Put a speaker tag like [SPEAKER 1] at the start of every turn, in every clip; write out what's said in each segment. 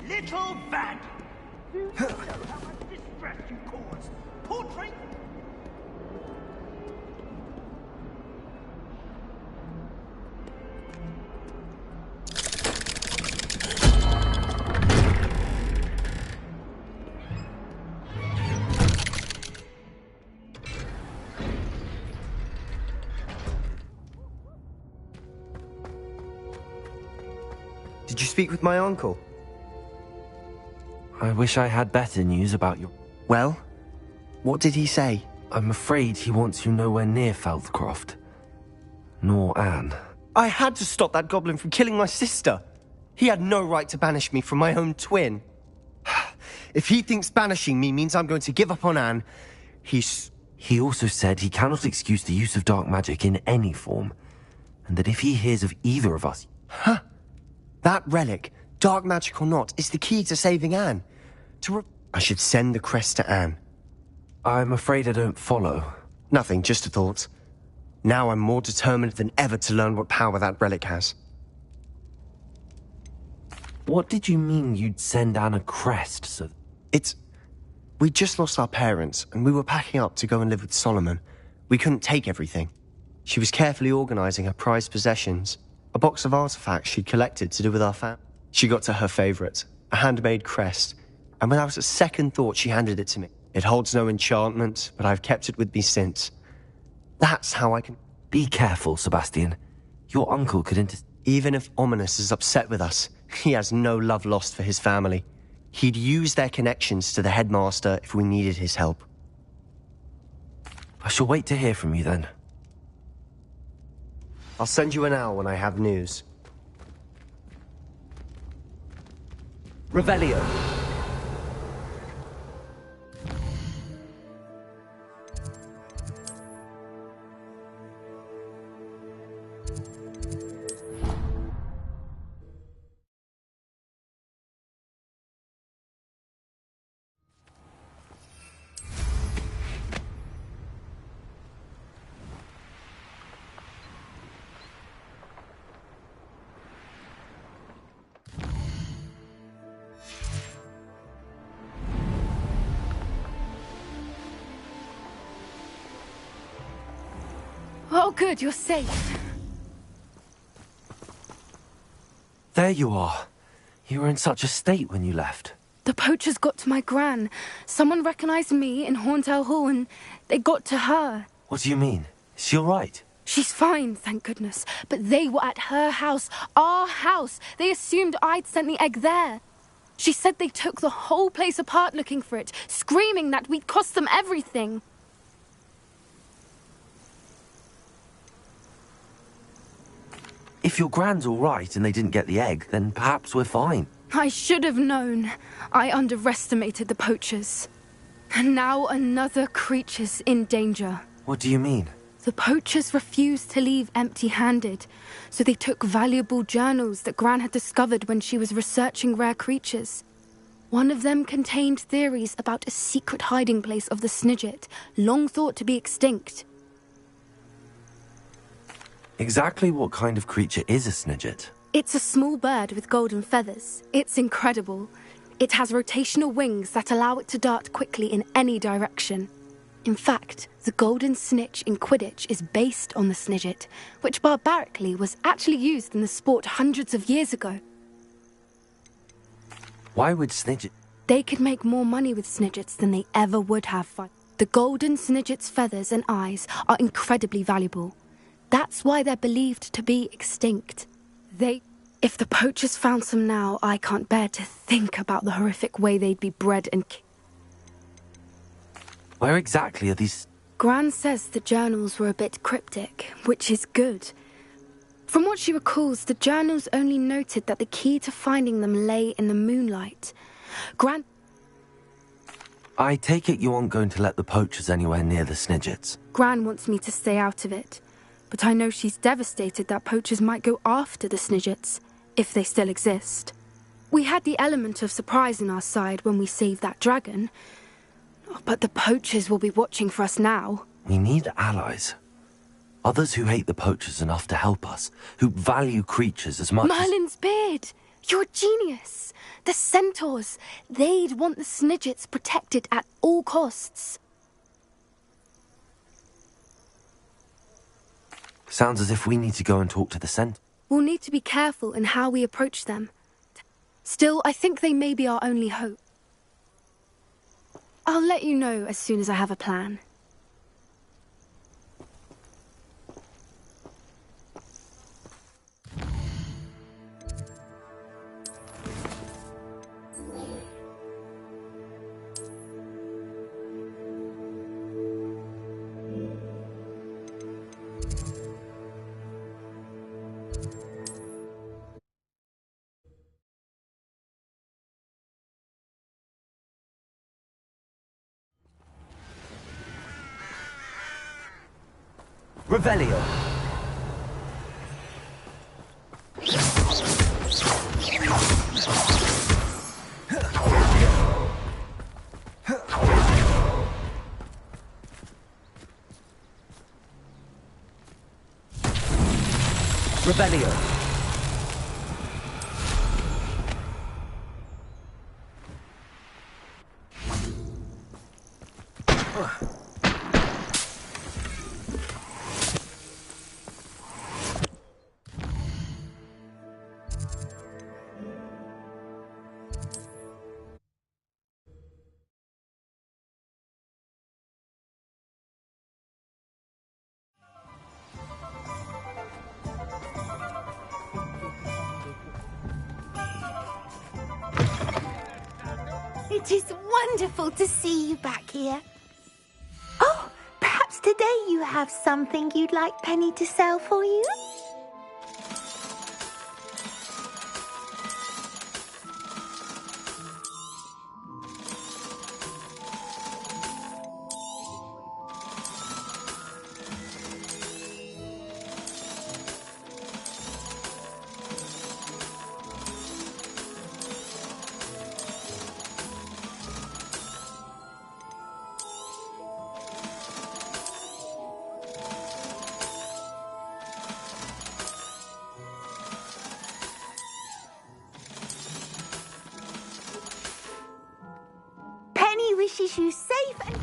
[SPEAKER 1] Little bad. Do you know how much distress you cause? Portrait.
[SPEAKER 2] Did you speak with my uncle?
[SPEAKER 3] I wish I had better news about your...
[SPEAKER 2] Well, what did he say?
[SPEAKER 3] I'm afraid he wants you nowhere near Feldcroft. Nor Anne.
[SPEAKER 2] I had to stop that goblin from killing my sister. He had no right to banish me from my own twin. If he thinks banishing me means I'm going to give up on Anne,
[SPEAKER 3] He also said he cannot excuse the use of dark magic in any form, and that if he hears of either of us...
[SPEAKER 2] Huh? That relic, dark magic or not, is the key to saving Anne. I should send the crest to Anne.
[SPEAKER 3] I'm afraid I don't follow.
[SPEAKER 2] Nothing, just a thought. Now I'm more determined than ever to learn what power that relic has.
[SPEAKER 3] What did you mean you'd send Anne a crest, so...
[SPEAKER 2] We just lost our parents, and we were packing up to go and live with Solomon. We couldn't take everything. She was carefully organizing her prized possessions, a box of artifacts she'd collected to do with our family. She got to her favorite, a handmade crest, and without a second thought she handed it to me. It holds no enchantment, but I've kept it with me since. That's how I can...
[SPEAKER 3] Be careful, Sebastian. Your uncle could
[SPEAKER 2] Even if Ominous is upset with us, he has no love lost for his family. He'd use their connections to the headmaster if we needed his help.
[SPEAKER 3] I shall wait to hear from you then.
[SPEAKER 2] I'll send you an owl when I have news. Revelio.
[SPEAKER 4] Oh, good, you're safe.
[SPEAKER 3] There you are. You were in such a state when you left.
[SPEAKER 4] The poachers got to my gran. Someone recognized me in Horntail Hall and they got to her.
[SPEAKER 3] What do you mean? Is she all right?
[SPEAKER 4] She's fine, thank goodness. But they were at her house, our house. They assumed I'd sent the egg there. She said they took the whole place apart looking for it, screaming that we'd cost them everything.
[SPEAKER 3] If your gran's all right and they didn't get the egg, then perhaps we're fine.
[SPEAKER 4] I should have known. I underestimated the poachers. And now another creature's in danger.
[SPEAKER 3] What do you mean?
[SPEAKER 4] The poachers refused to leave empty-handed, so they took valuable journals that Gran had discovered when she was researching rare creatures. One of them contained theories about a secret hiding place of the Snidget, long thought to be extinct.
[SPEAKER 3] Exactly what kind of creature is a Snidget?
[SPEAKER 4] It's a small bird with golden feathers. It's incredible. It has rotational wings that allow it to dart quickly in any direction. In fact, the golden snitch in Quidditch is based on the Snidget, which barbarically was actually used in the sport hundreds of years ago.
[SPEAKER 3] Why would Snidget...
[SPEAKER 4] They could make more money with Snidgets than they ever would have. The golden Snidget's feathers and eyes are incredibly valuable. That's why they're believed to be extinct. If the poachers found some now, I can't bear to think about the horrific way they'd be bred and
[SPEAKER 3] Where exactly are these...
[SPEAKER 4] Gran says the journals were a bit cryptic, which is good. From what she recalls, the journals only noted that the key to finding them lay in the moonlight. Gran...
[SPEAKER 3] I take it you aren't going to let the poachers anywhere near the Snidgets.
[SPEAKER 4] Gran wants me to stay out of it. But I know she's devastated that poachers might go after the Snidgets, if they still exist. We had the element of surprise on our side when we saved that dragon. But the poachers will be watching for us now.
[SPEAKER 3] We need allies. Others who hate the poachers enough to help us, who value creatures as much as...
[SPEAKER 4] Merlin's beard! You're a genius! The centaurs! They'd want the Snidgets protected at all costs.
[SPEAKER 3] Sounds as if we need to go and talk to the centaur.
[SPEAKER 4] We'll need to be careful in how we approach them. Still, I think they may be our only hope. I'll let you know as soon as I have a plan.
[SPEAKER 3] Revelio! Revelio!
[SPEAKER 5] It is wonderful to see you back here. Oh, perhaps today you have something you'd like Penny to sell for you? Penny wishes you safe and...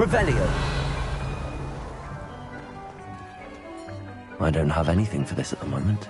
[SPEAKER 3] Revelio! I don't have anything for this at the moment.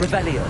[SPEAKER 3] Revelio.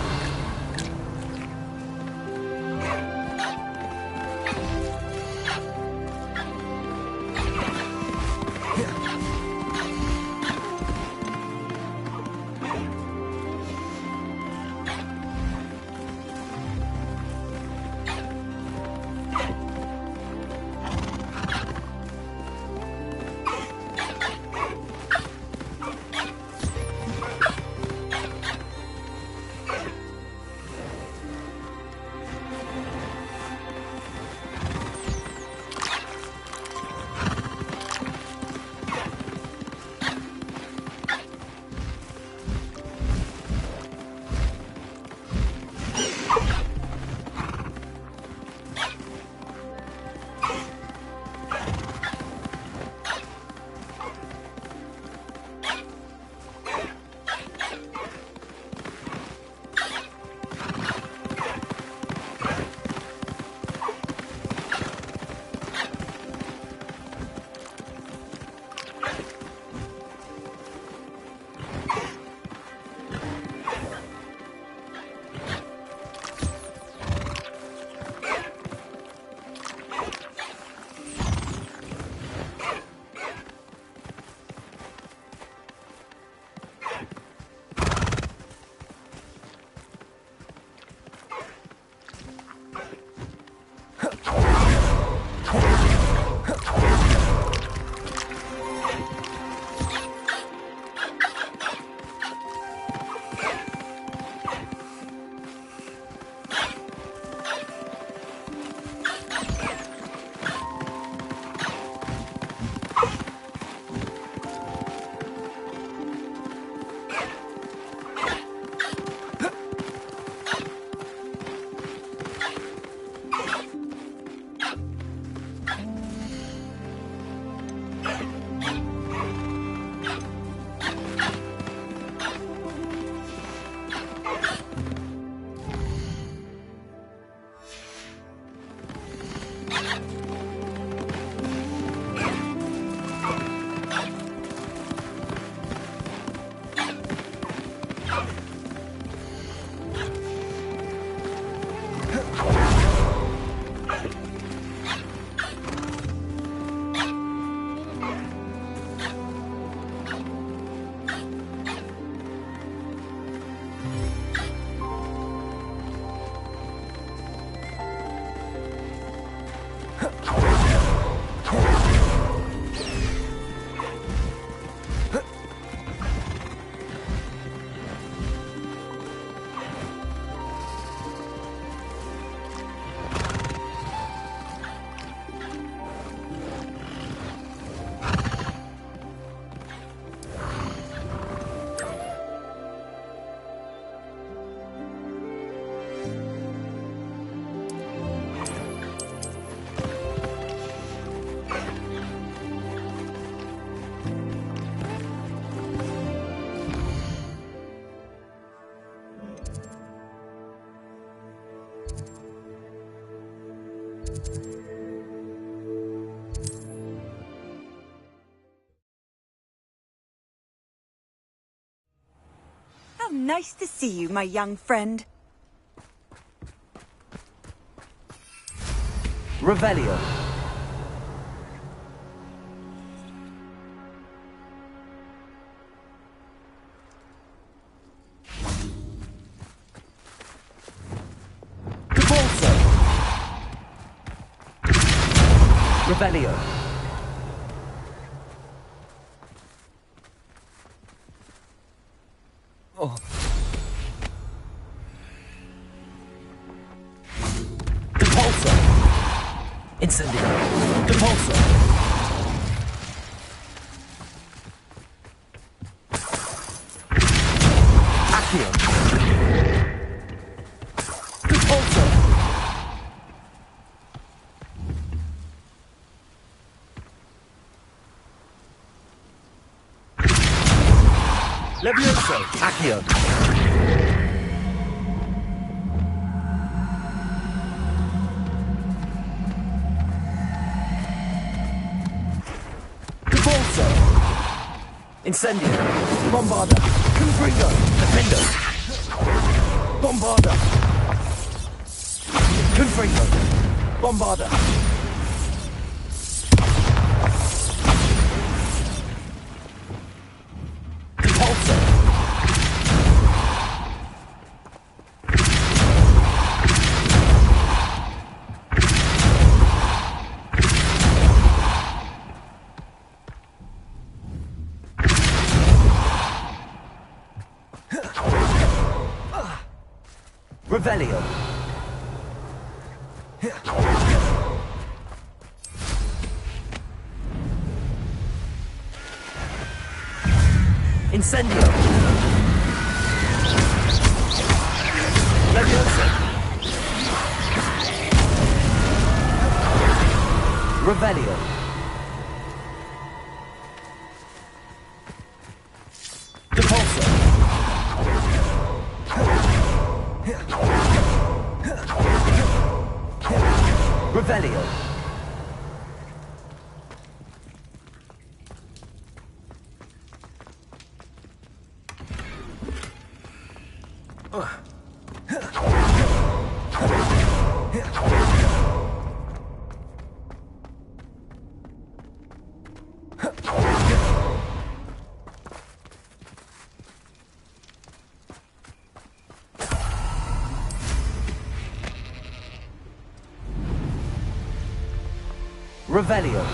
[SPEAKER 6] How nice to see you, my young friend.
[SPEAKER 3] Revelio. Capolso. Revelio. Oh. Capolso. Incendio. Capolso. Accio. Capolso. Levioso. Accio. Capolso. Incendio. Bombarda. Confringo. Defendo.
[SPEAKER 7] Bombarda! Confringo! Bombarda! Repulsor! Revelio! Incendio! Leviosa! Revelio! Depulso! Revelio! Revelio.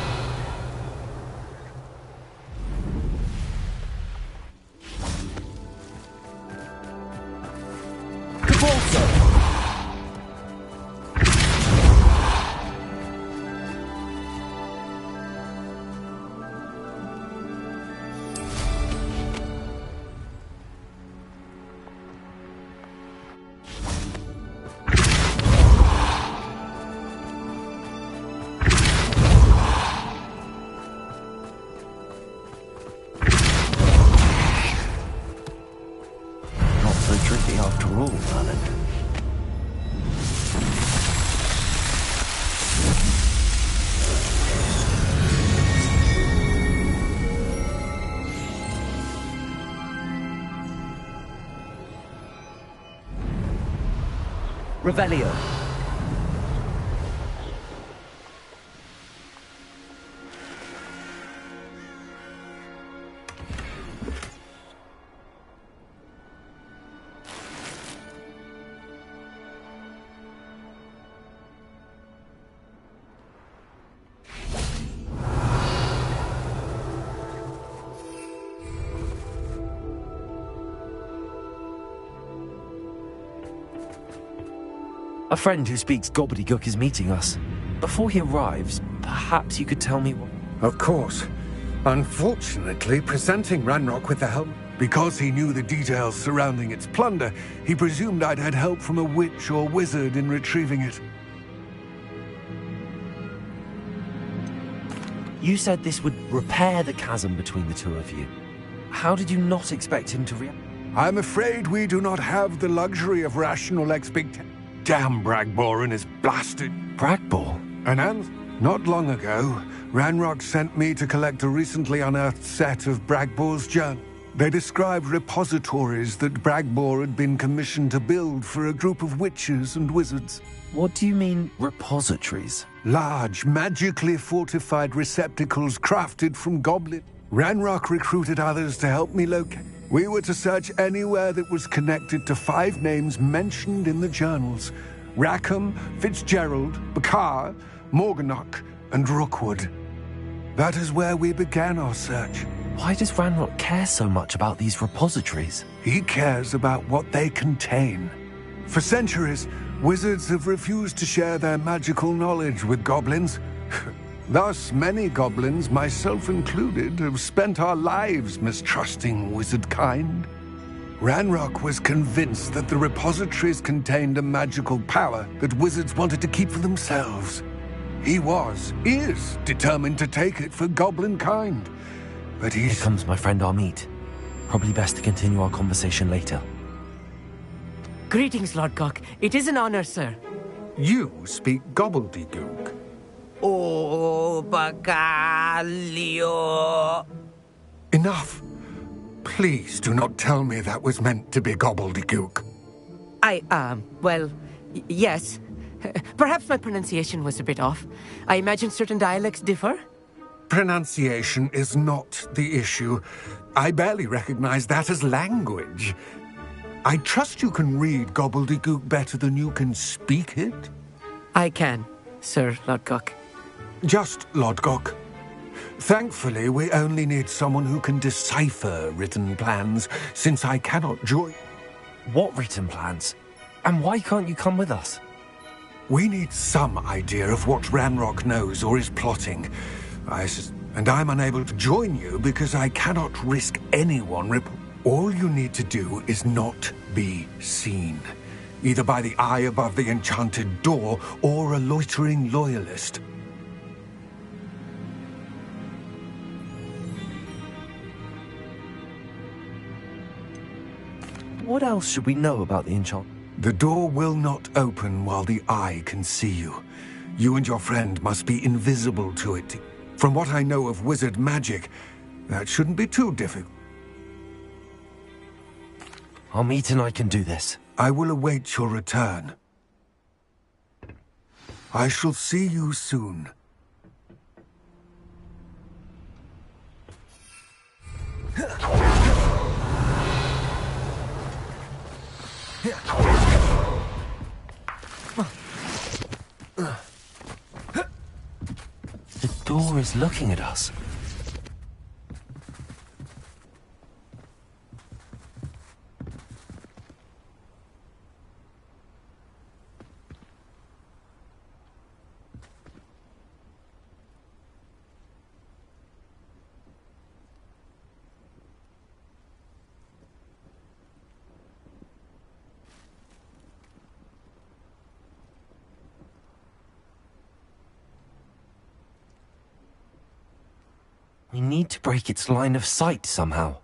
[SPEAKER 7] Depulso. After all, Alan. Revelio. A friend who speaks gobbledygook is meeting us. Before he arrives, perhaps you could tell me what...
[SPEAKER 8] Of course. Unfortunately, presenting Ranrock with the help... Because he knew the details surrounding its plunder, he presumed I'd had help from a witch or wizard in retrieving it.
[SPEAKER 3] You said this would repair the chasm between the two of you. How did you not expect him to react?
[SPEAKER 8] I'm afraid we do not have the luxury of rational expectation. Damn Bragbor and his blasted...
[SPEAKER 3] Bragbor?
[SPEAKER 8] Not long ago, Ranrock sent me to collect a recently unearthed set of Bragbor's journals. They described repositories that Bragbor had been commissioned to build for a group of witches and wizards.
[SPEAKER 3] What do you mean, repositories?
[SPEAKER 8] Large, magically fortified receptacles crafted from goblin. Ranrock recruited others to help me locate. We were to search anywhere that was connected to 5 names mentioned in the journals. Rackham, Fitzgerald, Bakar, Morganach, and Rookwood. That is where we began our search.
[SPEAKER 3] Why does Ranrock care so much about these repositories?
[SPEAKER 8] He cares about what they contain. For centuries, wizards have refused to share their magical knowledge with goblins. Thus, many goblins, myself included, have spent our lives mistrusting wizard kind. Ranrock was convinced that the repositories contained a magical power that wizards wanted to keep for themselves. He is determined to take it for goblin kind. But
[SPEAKER 3] Here comes my friend Amit. Probably best to continue our conversation later.
[SPEAKER 9] Greetings, Lord Cock. It is an honor, sir.
[SPEAKER 8] You speak gobbledygook.
[SPEAKER 9] Oh, Bacalio.
[SPEAKER 8] Enough. Please do not tell me that was meant to be gobbledygook.
[SPEAKER 9] Well, yes. Perhaps my pronunciation was a bit off. I imagine certain dialects differ?
[SPEAKER 8] Pronunciation is not the issue. I barely recognize that as language. I trust you can read gobbledygook better than you can speak it?
[SPEAKER 9] I can, Sir Lodgok.
[SPEAKER 8] Just Lodgok. Thankfully, we only need someone who can decipher written plans, since I cannot join...
[SPEAKER 7] What written plans? And why can't you come with us?
[SPEAKER 8] We need some idea of what Ranrock knows or is plotting. And I'm unable to join you because I cannot risk anyone All you need to do is not be seen. Either by the eye above the enchanted door, or a loitering loyalist.
[SPEAKER 7] What else should we know about the enchantment?
[SPEAKER 8] The door will not open while the eye can see you. You and your friend must be invisible to it. From what I know of wizard magic, that shouldn't be too difficult.
[SPEAKER 7] Our meet and I can do this.
[SPEAKER 8] I will await your return. I shall see you soon.
[SPEAKER 7] The door is looking at us. We need to break its line of sight somehow.